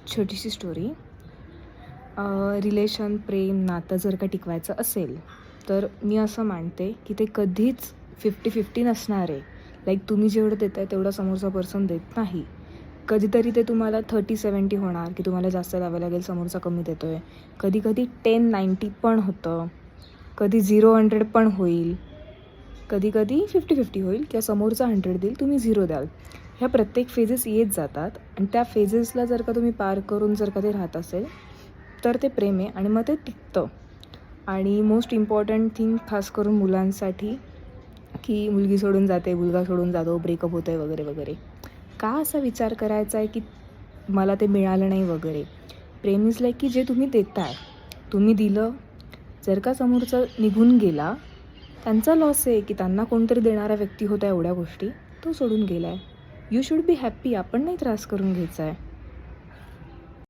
छोटीशी story. Relation, प्रेम, नातं जर का टिकवायचं असेल तर मी असं मानते की ते कधीच 50-50 नसणार आहे. लाईक तुम्ही जेवढं देताय तेवढं समोरचा पर्सन देत नाही. कधीतरी ते तुम्हाला 30-70 होणार की तुम्हाला जास्त द्यावं लागेल, समोरचा कमी देतो आहे. कधी 10-90 पण होतं, कधी 0-100 पण होईल, कधी 50-50 होईल किंवा समोरचा 100 देईल, तुम्ही 0 द्याल. ह्या प्रत्येक फेजेस येत जातात आणि त्या फेजेसला जर का तुम्ही पार करून जर का ते राहत असेल तर ते प्रेम आहे आणि मग ते टिकतं. आणि मोस्ट इम्पॉर्टंट थिंग खास करून मुलांसाठी की मुलगी सोडून जाते, मुलगा सोडून जातो, ब्रेकअप होतं आहे वगैरे वगैरे. का असा विचार करायचा आहे की मला ते मिळालं नाही वगैरे. प्रेम इज लाईक की जे तुम्ही देताय, तुम्ही दिलं, जर का समोरचा निघून गेला, त्यांचा लॉस आहे की त्यांना कोणतरी देणारा व्यक्ती होता एवढ्या गोष्टी, तो सोडून गेला आहे. You should be happy. आपण नाही त्रास करून घ्यायचा आहे.